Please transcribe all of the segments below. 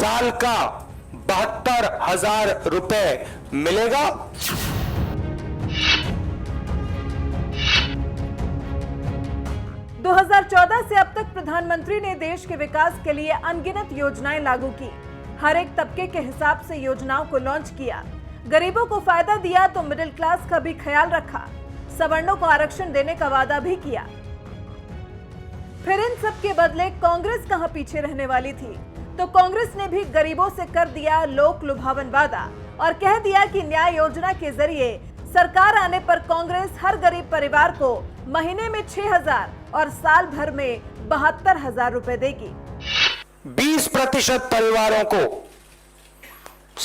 साल का 72,000 रुपए मिलेगा। 2014 से अब तक प्रधानमंत्री ने देश के विकास के लिए अनगिनत योजनाएं लागू की। हर एक तबके के हिसाब से योजनाओं को लॉन्च किया। गरीबों को फायदा दिया तो मिडिल क्लास का भी ख्याल रखा। सवर्णों को आरक्षण देने का वादा भी किया। फिर इन सब के बदले कांग्रेस कहां पीछे रहने वाली थी? तो कांग्रेस ने भी गरीबों से कर दिया लोक लुभावन वादा और कह दिया कि न्याय योजना के जरिए सरकार आने पर कांग्रेस हर गरीब परिवार को महीने में 6,000 और साल भर में 72,000 रुपए देगी। 20% परिवारों को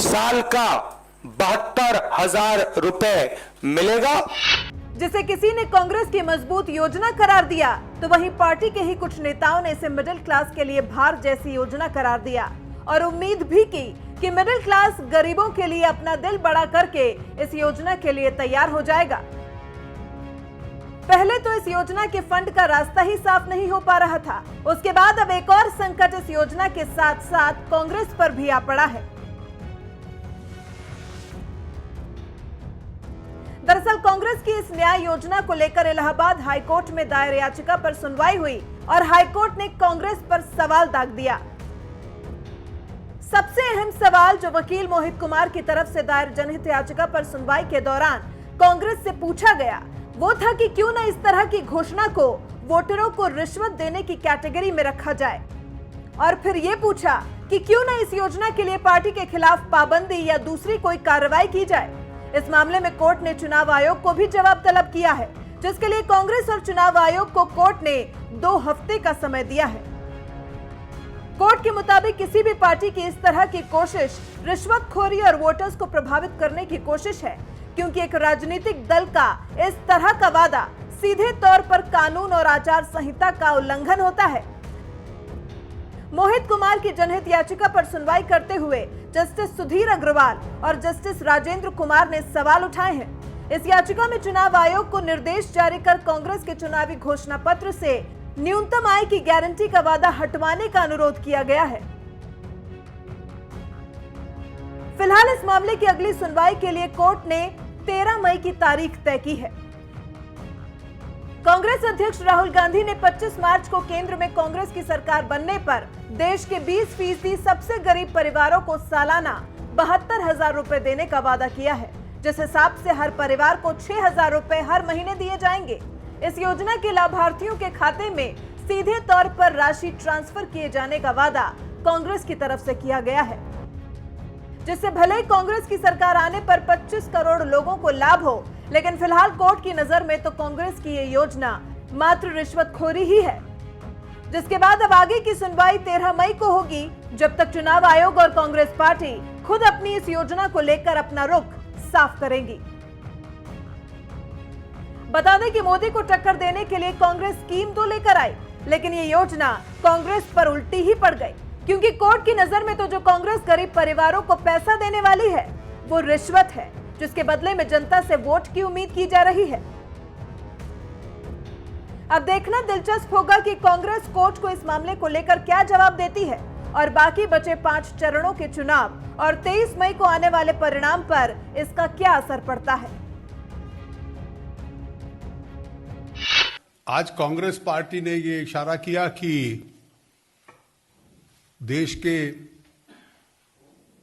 साल का 72,000 रुपए मिलेगा। जिसे किसी ने कांग्रेस की मजबूत योजना करार दिया तो वहीं पार्टी के ही कुछ नेताओं ने इसे मिडिल क्लास के लिए भार जैसी योजना करार दिया और उम्मीद भी की कि मिडिल क्लास गरीबों के लिए अपना दिल बड़ा करके इस योजना के लिए तैयार हो जाएगा। पहले तो इस योजना के फंड का रास्ता ही साफ नहीं हो पा रहा था। उसके बाद अब एक और संकट इस योजना के साथ साथ कांग्रेस पर भी आ पड़ा है। दरअसल कांग्रेस की इस न्याय योजना को लेकर इलाहाबाद हाईकोर्ट में दायर याचिका पर सुनवाई हुई और हाईकोर्ट ने कांग्रेस पर सवाल दाग दिया। सबसे अहम सवाल जो वकील मोहित कुमार की तरफ से दायर जनहित याचिका पर सुनवाई के दौरान कांग्रेस से पूछा गया वो था कि क्यों न इस तरह की घोषणा को वोटरों को रिश्वत देने की कैटेगरी में रखा जाए और फिर ये पूछा कि क्यों न इस योजना के लिए पार्टी के खिलाफ पाबंदी या दूसरी कोई कार्रवाई की जाए। इस मामले में कोर्ट ने चुनाव आयोग को भी जवाब तलब किया है, जिसके लिए कांग्रेस और चुनाव आयोग को कोर्ट ने 2 हफ्ते का समय दिया है। कोर्ट के मुताबिक किसी भी पार्टी की इस तरह की कोशिश रिश्वतखोरी और वोटर्स को प्रभावित करने की कोशिश है, क्योंकि एक राजनीतिक दल का इस तरह का वादा सीधे तौर पर कानून और आचार संहिता का उल्लंघन होता है। मोहित कुमार की जनहित याचिका पर सुनवाई करते हुए जस्टिस सुधीर अग्रवाल और जस्टिस राजेंद्र कुमार ने सवाल उठाए हैं। इस याचिका में चुनाव आयोग को निर्देश जारी कर कांग्रेस के चुनावी घोषणा पत्र से न्यूनतम आय की गारंटी का वादा हटवाने का अनुरोध किया गया है। फिलहाल इस मामले की अगली सुनवाई के लिए कोर्ट ने 13 मई की तारीख तय की है। कांग्रेस अध्यक्ष राहुल गांधी ने 25 मार्च को केंद्र में कांग्रेस की सरकार बनने पर देश के 20% सबसे गरीब परिवारों को सालाना 72,000 रुपए देने का वादा किया है, जिस हिसाब से हर परिवार को 6,000 रुपए हर महीने दिए जाएंगे। इस योजना के लाभार्थियों के खाते में सीधे तौर पर राशि ट्रांसफर किए जाने का वादा कांग्रेस की तरफ से किया गया है, जिससे भले ही कांग्रेस की सरकार आने पर 25 करोड़ लोगों को लाभ हो, लेकिन फिलहाल कोर्ट की नजर में तो कांग्रेस की ये योजना मात्र रिश्वतखोरी ही है, जिसके बाद अब आगे की सुनवाई 13 मई को होगी, जब तक चुनाव आयोग और कांग्रेस पार्टी खुद अपनी इस योजना को लेकर अपना रुख साफ करेंगी। बता दें कि मोदी को टक्कर देने के लिए कांग्रेस स्कीम तो लेकर आई, लेकिन ये योजना कांग्रेस पर उल्टी ही पड़ गई, क्योंकि कोर्ट की नजर में तो जो कांग्रेस गरीब परिवारों को पैसा देने वाली है वो रिश्वत है, जिसके बदले में जनता से वोट की उम्मीद की जा रही है। अब देखना दिलचस्प होगा कि कांग्रेस कोर्ट को इस मामले को लेकर क्या जवाब देती है और बाकी बचे 5 चरणों के चुनाव और 23 मई को आने वाले परिणाम पर इसका क्या असर पड़ता है। आज कांग्रेस पार्टी ने ये इशारा किया कि देश के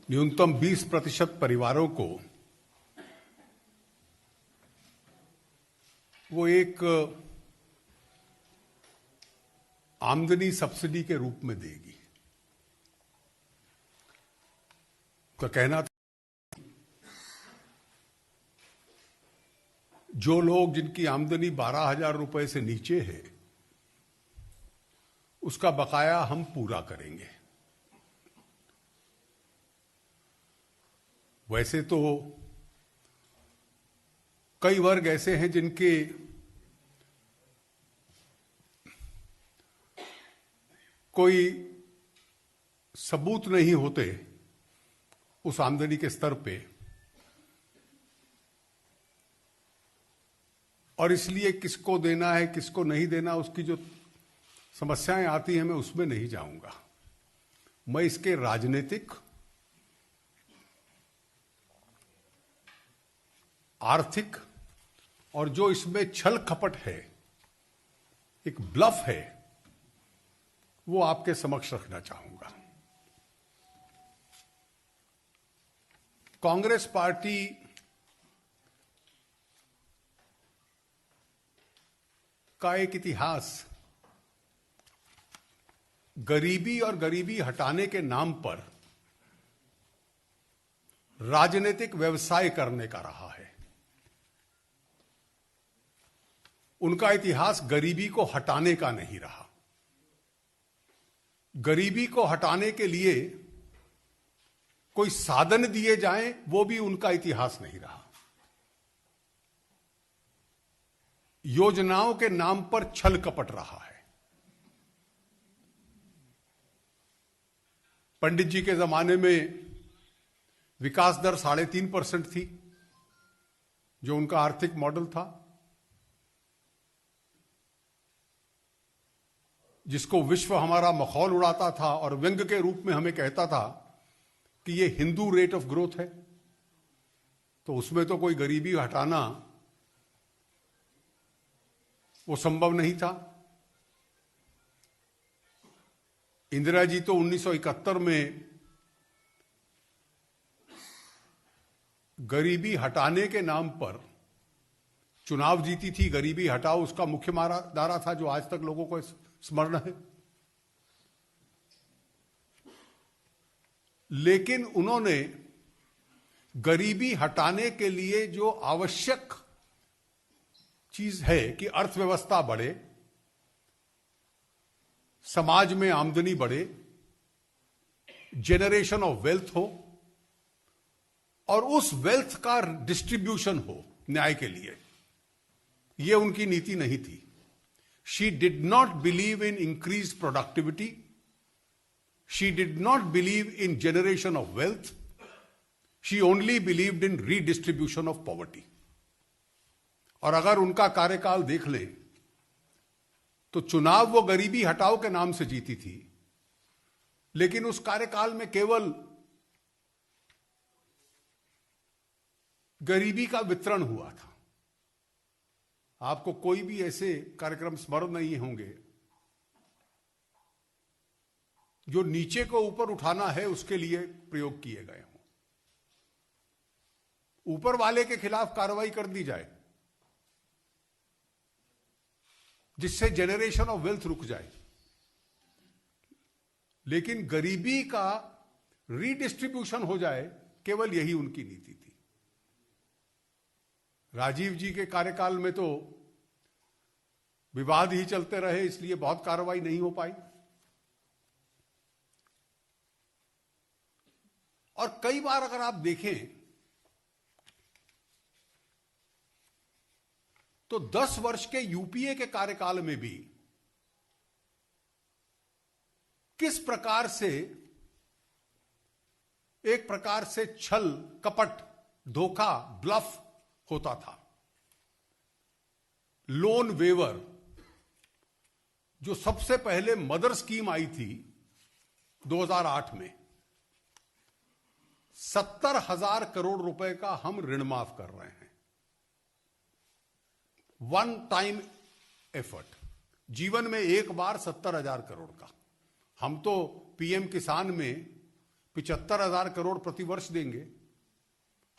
न्यूनतम 20% परिवारों को वो एक आमदनी सब्सिडी के रूप में देगी। तो कहना था जो लोग जिनकी आमदनी 12,000 रुपए से नीचे है उसका बकाया हम पूरा करेंगे। वैसे तो कई वर्ग ऐसे हैं जिनके कोई सबूत नहीं होते उस आमदनी के स्तर पे, और इसलिए किसको देना है किसको नहीं देना उसकी जो समस्याएं आती हैं मैं उसमें नहीं जाऊंगा। मैं इसके राजनीतिक, आर्थिक और जो इसमें छल कपट है, एक ब्लफ है, वो आपके समक्ष रखना चाहूंगा। कांग्रेस पार्टी का एक इतिहास गरीबी और गरीबी हटाने के नाम पर राजनीतिक व्यवसाय करने का रहा है। उनका इतिहास गरीबी को हटाने का नहीं रहा। गरीबी को हटाने के लिए कोई साधन दिए जाएं, वो भी उनका इतिहास नहीं रहा। योजनाओं के नाम पर छल कपट रहा है। पंडित जी के जमाने में विकास दर 3.5% थी, जो उनका आर्थिक मॉडल था, जिसको विश्व हमारा मखौल उड़ाता था और व्यंग के रूप में हमें कहता था कि ये हिंदू रेट ऑफ ग्रोथ है। तो उसमें तो कोई गरीबी हटाना वो संभव नहीं था। इंदिरा जी तो 1971 में गरीबी हटाने के नाम पर चुनाव जीती थी। गरीबी हटाओ उसका मुख्य नारा था, जो आज तक लोगों को स्मरण है। लेकिन उन्होंने गरीबी हटाने के लिए जो आवश्यक चीज है कि अर्थव्यवस्था बढ़े, समाज में आमदनी बढ़े, जेनरेशन ऑफ वेल्थ हो और उस वेल्थ का डिस्ट्रीब्यूशन हो न्याय के लिए, यह उनकी नीति नहीं थी। She did not believe in increase productivity, she did not believe in generation of wealth, she only believed in redistribution of poverty. और अगर उनका कार्यकाल देख ले तो चुनाव वो गरीबी हटाओ के नाम से जीती थी, लेकिन उस कार्यकाल में केवल गरीबी का वितरण हुआ था। आपको कोई भी ऐसे कार्यक्रम स्मरण नहीं होंगे जो नीचे को ऊपर उठाना है उसके लिए प्रयोग किए गए हों। ऊपर वाले के खिलाफ कार्रवाई कर दी जाए जिससे जेनरेशन ऑफ वेल्थ रुक जाए, लेकिन गरीबी का रीडिस्ट्रीब्यूशन हो जाए, केवल यही उनकी नीति थी। राजीव जी के कार्यकाल में तो विवाद ही चलते रहे, इसलिए बहुत कार्रवाई नहीं हो पाई। और कई बार अगर आप देखें तो 10 वर्ष के यूपीए के कार्यकाल में भी किस प्रकार से एक प्रकार से छल कपट, धोखा, ब्लफ होता था। लोन वेवर, जो सबसे पहले मदर स्कीम आई थी 2008 में, 70,000 करोड़ रुपए का हम ऋण माफ कर रहे हैं। वन टाइम एफर्ट, जीवन में एक बार 70,000 करोड़ का। हम तो पीएम किसान में 75,000 करोड़ प्रतिवर्ष देंगे,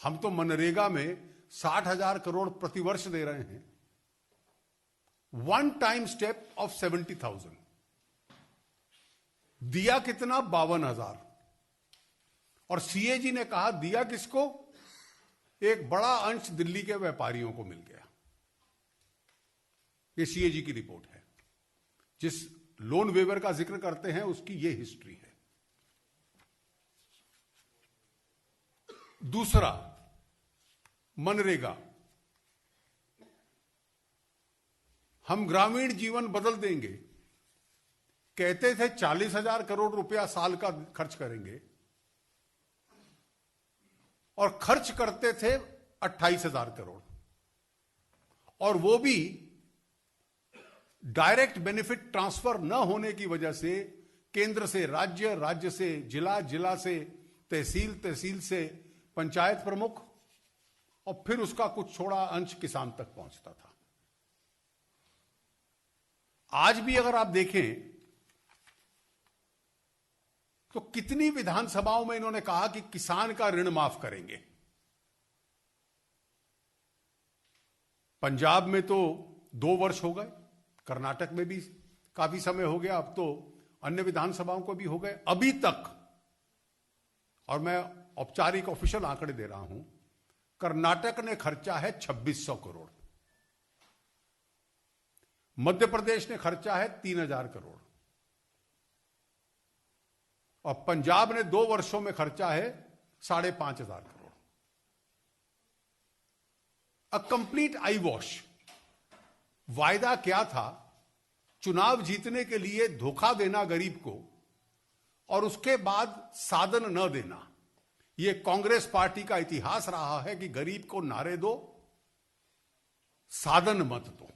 हम तो मनरेगा में 60,000 करोड़ प्रतिवर्ष दे रहे हैं। वन टाइम स्टेप ऑफ 70,000 दिया कितना? 52,000। और सीएजी ने कहा दिया किसको? एक बड़ा अंश दिल्ली के व्यापारियों को मिल गया। ये सीएजी की रिपोर्ट है। जिस लोन वेवर का जिक्र करते हैं उसकी ये हिस्ट्री है। दूसरा, मनरेगा, हम ग्रामीण जीवन बदल देंगे, कहते थे 40,000 करोड़ रुपया साल का खर्च करेंगे और खर्च करते थे 28,000 करोड़, और वो भी डायरेक्ट बेनिफिट ट्रांसफर न होने की वजह से केंद्र से राज्य, राज्य से जिला, जिला से तहसील, तहसील से पंचायत प्रमुख, और फिर उसका कुछ छोड़ा अंश किसान तक पहुंचता था। आज भी अगर आप देखें तो कितनी विधानसभाओं में इन्होंने कहा कि किसान का ऋण माफ करेंगे। पंजाब में तो 2 वर्ष हो गए, कर्नाटक में भी काफी समय हो गया, अब तो अन्य विधानसभाओं को भी हो गए। अभी तक, और मैं औपचारिक ऑफिशियल आंकड़े दे रहा हूं, कर्नाटक ने खर्चा है 2600 करोड़, मध्य प्रदेश ने खर्चा है 3000 करोड़, और पंजाब ने 2 वर्षों में खर्चा है 5500 crore. A complete I wash. वायदा क्या था? चुनाव जीतने के लिए धोखा देना गरीब को, और उसके बाद साधन न देना। यह कांग्रेस पार्टी का इतिहास रहा है कि गरीब को नारे दो, साधन मत दो।